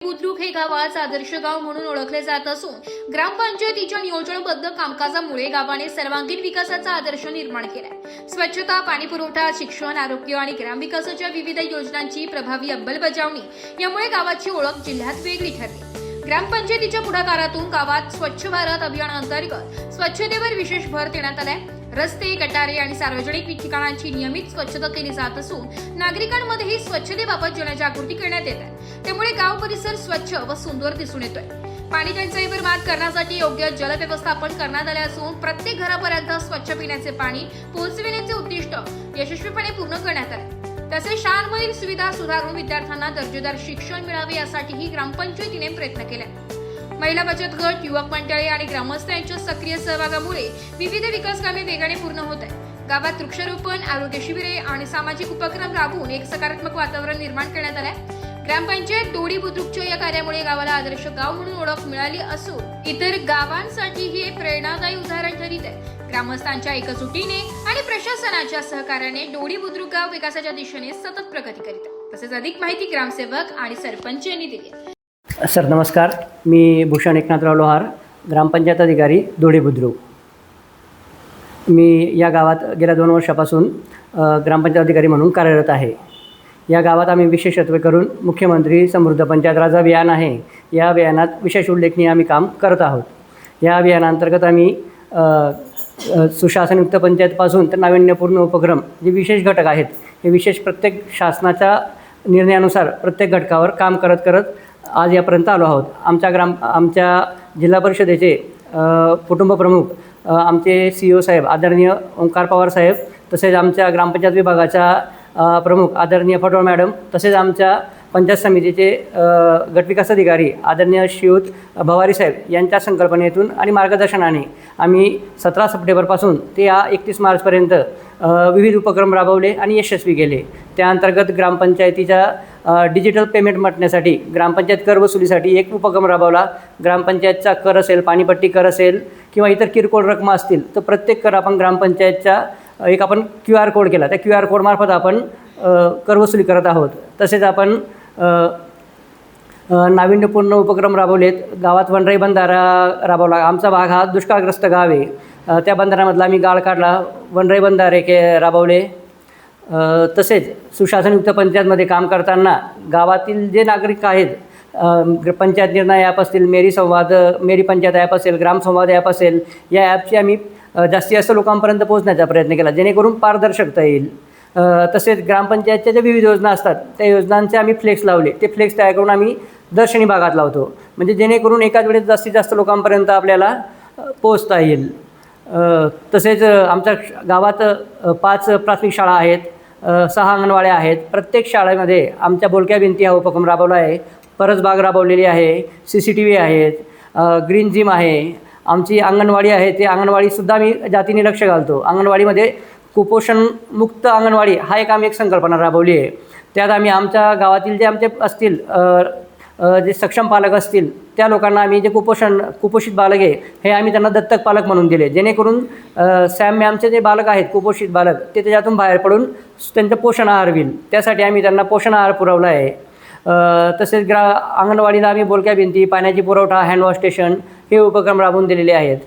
बुद्रुक हे गाव आज आदर्श गाव म्हणून ओळखले जात असून ग्रामपंचायतीच्या नियोजनबद्ध कामकाजामुळे गावाने सर्वांगीण विकासाचा आदर्श निर्माण केलाय। स्वच्छता, पाणी पुरवठा, शिक्षण, आरोग्य आणि ग्रामविकासाच्या विविध योजनांची प्रभावी अंमलबजावणी यामुळे गावाची ओळख जिल्ह्यात वेगळी ठरली। ग्रामपंचायतीच्या पुढाकारातून गावात स्वच्छ भारत अभियान अंतर्गत स्वच्छतेवर विशेष भर देण्यात आलाय। रस्ते, गटारे आणि सार्वजनिक ठिकाणांची नियमित स्वच्छता केली जात असून नागरिकांमध्येही स्वच्छतेबाबत जनजागृती करण्यात येत आहे। त्यामुळे गाव परिसर स्वच्छ व सुंदर दिसून येतोय। पाणी टंचाईवर मात करण्यासाठी योग्य जल व्यवस्थापन करण्यात आले असून प्रत्येक घरापर्यंत स्वच्छ पिण्याचे पाणी पोहोचविण्याचे उद्दिष्ट यशस्वीपणे पूर्ण करण्यात आले। तसेच शाळांमधील सुविधा सुधारून विद्यार्थ्यांना दर्जेदार शिक्षण मिळावे यासाठीही ग्रामपंचायतीने प्रयत्न केले। महिला बचत गट, युवक मंडळे आणि ग्रामस्थ यांच्या सक्रिय सहभागामुळे विविध विकास कामे वेगाने पूर्ण होत आहेत। गावात वृक्षारोपण, आरोग्य शिबिरे आणि सामाजिक उपक्रम राबवून एक सकारात्मक वातावरण निर्माण करण्यात आले। ग्रामपंचायत दोडी बुद्रुकच्या या कार्यामुळे गावाला आदर्श गाव म्हणून ओळख मिळाली असून इतर गावांसाठीही हे प्रेरणादायी उदाहरण ठरत आहे। ग्रामस्थांच्या एकजुटीने आणि प्रशासनाच्या सहकार्याने दोडी बुद्रुक गाव विकासाच्या दिशेने सतत प्रगती करीत आहे। तसेच अधिक माहिती ग्रामसेवक आणि सरपंच यांनी दिली आहे। सर नमस्कार, मी भूषण एकनाथराव लोहार, ग्रामपंचायत अधिकारी दोडी बुद्रुक। मी या गावात गेल्या 2 वर्षापासून ग्रामपंचायत अधिकारी म्हणून कार्यरत आहे। या गावात आम्ही विशेषत्व करून मुख्यमंत्री समृद्ध पंचायत राज अभियान आहे, या अभियानात विशेष उल्लेखनीय आम्ही काम करत आहोत। या अभियानांतर्गत आम्ही सुशासनयुक्त पंचायतपासून तर नाविन्यपूर्ण उपक्रम जे विशेष घटक आहेत, हे विशेष प्रत्येक शासनाच्या निर्णयानुसार प्रत्येक घटकावर काम करत करत आज यापर्यंत आलो आहोत। आमच्या जिल्हा परिषदेचे कुटुंब प्रमुख आमचे CEO साहेब आदरणीय ओंकार पवार साहेब, तसेच आमच्या ग्रामपंचायत विभागाच्या प्रमुख आदरणीय फटोळ मॅडम, तसेच आमच्या पंचायत समितीचे गटविकास अधिकारी आदरणीय श्रीयुत भवारी साहेब यांच्या संकल्पनेतून आणि मार्गदर्शनाने आम्ही 17 सप्टेंबरपासून ते 31 मार्चपर्यंत विविध उपक्रम राबवले आणि यशस्वी केले। त्या अंतर्गत ग्रामपंचायतीच्या डिजिटल पेमेंट म्हटण्यासाठी ग्रामपंचायत कर वसुलीसाठी एक उपक्रम राबवला। ग्रामपंचायतचा कर असेल, पाणीपट्टी कर असेल किंवा इतर किरकोळ रकमा असतील तर प्रत्येक कर आपण ग्रामपंचायतच्या एक आपण QR कोड केला, त्या QR कोडमार्फत आपण कर वसुली करत आहोत। तसेच आपण नाविन्यपूर्ण उपक्रम राबवलेत। गावात वनराई बंधारा राबवला। आमचा भाग हा दुष्काळग्रस्त गाव आहे, त्या बंधाऱ्यामधला आम्ही गाळ काढला, वनराई बंधारे राबवले। तसेच सुशासनयुक्त पंचायतमध्ये काम करताना गावातील जे नागरिक आहेत पंचायत निर्णय ॲप असतील, मेरी पंचायत ॲप असेल, ग्रामसंवाद ॲप असेल, या ॲपची आम्ही जास्तीत जास्त लोकांपर्यंत पोहोचण्याचा प्रयत्न केला जेणेकरून पारदर्शकता येईल। तसेच ग्रामपंचायतच्या ज्या विविध योजना असतात त्या योजनांचे आम्ही फ्लेक्स लावले, ते फ्लेक्स तयार करून आम्ही दर्शनी भागात लावतो, म्हणजे जेणेकरून एकाच वेळेस जास्तीत जास्त लोकांपर्यंत आपल्याला पोहोचता येईल। तसेच आमच्या गावात 5 प्राथमिक शाळा आहेत, 6 अंगणवाड्या आहेत। प्रत्येक शाळेमध्ये आमच्या बोलक्या भिंती हा उपक्रम राबवला आहे, परसबाग राबवलेली आहे, CCTV आहेत, ग्रीन जिम आहे। आमची अंगणवाडी आहे, ते अंगणवाडीसुद्धा आम्ही जातीने लक्ष घालतो। अंगणवाडीमध्ये कुपोषणमुक्त अंगणवाडी हा आम्ही एक संकल्पना राबवली आहे। त्यात आम्ही आमच्या गावातील जे आमचे असतील जे सक्षम पालक असतील त्या लोकांना आम्ही जे कुपोषित बालक आहे हे आम्ही त्यांना दत्तक पालक म्हणून दिले, जेणेकरून सॅम मॅमचे जे बालक आहेत कुपोषित बालक ते त्याच्यातून बाहेर पडून त्यांचं पोषण आहार होईल, त्यासाठी आम्ही त्यांना पोषण आहार पुरवला आहे। तसेच अंगणवाडीला आम्ही बोलक्या भिंती, पाण्याची पुरवठा, हँडवॉश स्टेशन हे उपक्रम राबवून दिलेले आहेत।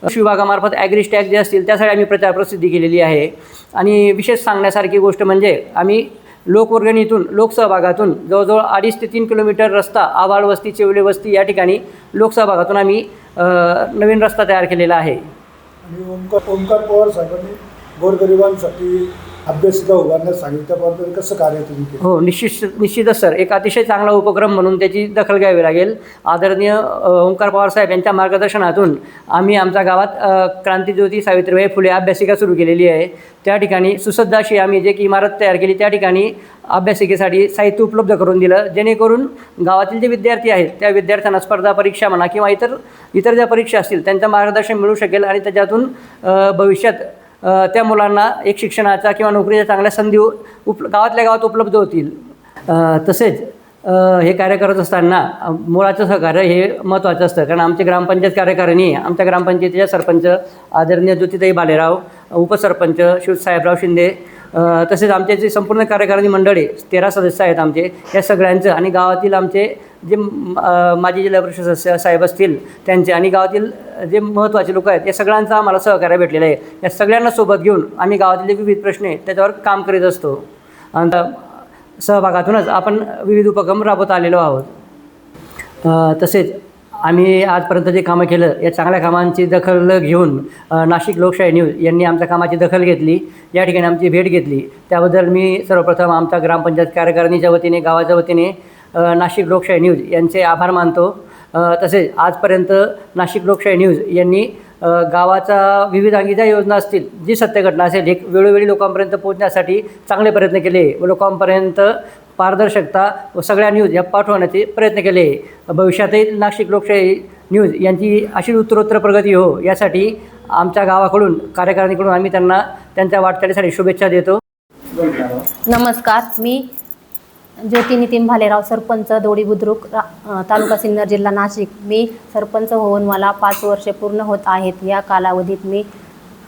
कृषी विभागामार्फत ॲग्रिस्टॅग जे असतील त्यासाठी आम्ही प्रचार प्रसिद्धी केलेली आहे। आणि विशेष सांगण्यासारखी गोष्ट म्हणजे आम्ही लोकवर्गणीतून, लोकसहभागातून जवळजवळ 2.5 ते 3 किलोमीटर रस्ता आव्हाड वस्ती, चेवले वस्ती या ठिकाणी लोकसहभागातून आम्ही नवीन रस्ता तयार केलेला आहे। आणि ओंकार पवार साहेबांनी गोरगरिबांसाठी अभ्यासिका उभारण्यास सांगितल्याबद्दल कसं कार्य तुम्ही केलं? हो, निश्चितच सर, एक अतिशय चांगला उपक्रम म्हणून त्याची दखल घ्यावी लागेल। आदरणीय ओंकार पवार साहेब यांच्या मार्गदर्शनातून आम्ही आमच्या गावात क्रांतीज्योती सावित्रीबाई फुले अभ्यासिका सुरू केलेली आहे। त्या ठिकाणी सुसज्ज अशी आम्ही जे की इमारत तयार केली, त्या ठिकाणी अभ्यासिकेसाठी साहित्य उपलब्ध करून दिलं, जेणेकरून गावातील जे विद्यार्थी आहेत त्या विद्यार्थ्यांना स्पर्धा परीक्षा म्हणा किंवा इतर ज्या परीक्षा असतील त्यांचं मार्गदर्शन मिळू शकेल आणि त्याच्यातून भविष्यात त्या मुलांना एक शिक्षणाचा किंवा नोकरीच्या चांगल्या संधी गावातल्या गावात उपलब्ध होतील। तसेच हे कार्य करत असताना मुळाचं सहकार्य हे महत्त्वाचं असतं, कारण आमचे ग्रामपंचायत कार्यकारिणी, आमच्या ग्रामपंचायतीच्या सरपंच आदरणीय ज्योतिताई बालेराव, उपसरपंच श्री साहेबराव शिंदे, तसेच आमचे जे संपूर्ण कार्यकारिणी मंडळ आहे 13 सदस्य आहेत आमचे, या सगळ्यांचं आणि गावातील आमचे जे माजी जिल्हा परिषद सदस्य साहेब असतील त्यांचे आणि गावातील जे महत्त्वाचे लोक आहेत या सगळ्यांचा आम्हाला सहकार्य भेटलेलं आहे. या सगळ्यांना सोबत घेऊन आम्ही गावातील जे विविध प्रश्न आहेत त्याच्यावर काम करीत असतो आणि सहभागातूनच आपण विविध उपक्रम राबवत आलेलो आहोत. तसेच आम्ही आजपर्यंत जे कामं केलं या चांगल्या कामांची दखल घेऊन नाशिक लोकशाही न्यूज यांनी आमच्या कामाची दखल घेतली, या ठिकाणी आमची भेट घेतली. त्याबद्दल मी सर्वप्रथम आमच्या ग्रामपंचायत कार्यकारिणीच्या वतीने गावाच्या वतीने नाशिक लोकशाही न्यूज यांचे आभार मानतो. तसेच आजपर्यंत नाशिक लोकशाही न्यूज यांनी गावाचा विविधांगी ज्या योजना असतील, जी सत्य घटना असेल, एक वेळोवेळी लोकांपर्यंत पोहोचण्यासाठी चांगले प्रयत्न केले व लोकांपर्यंत पारदर्शकता व सगळ्या न्यूज या पाठवण्याचे प्रयत्न केले. भविष्यातही नाशिक लोकशाही न्यूज यांची अशी उत्तरोत्तर प्रगती हो यासाठी आमच्या गावाकडून कार्यकारिणीकडून आम्ही त्यांना त्यांच्या वाटचालीसाठी शुभेच्छा देतो. नमस्कार, मी ज्योती नितीन भालेराव, सरपंच दोडी बुद्रुक, तालुका सिन्नर, जिल्हा नाशिक. मी सरपंच होऊन मला 5 वर्षे पूर्ण होत आहेत. या कालावधीत मी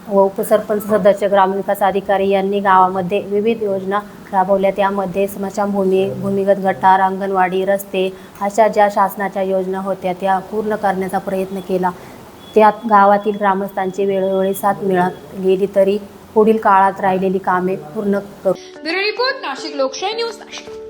व उपसरपंच सदस्य ग्रामविकास अधिकारी यांनी गावामध्ये विविध योजना राबवल्या. त्यामध्ये स्मशानभूमी, भूमिगत गटार, अंगणवाडी, रस्ते अशा ज्या शासनाच्या योजना होत्या त्या पूर्ण करण्याचा प्रयत्न केला. त्यात गावातील ग्रामस्थांची वेळोवेळी साथ मिळत गेली तरी पुढील काळात राहिलेली कामे पूर्ण करू. ब्युरो रिपोर्ट, नाशिक लोकशाही न्यूज, नाशिक.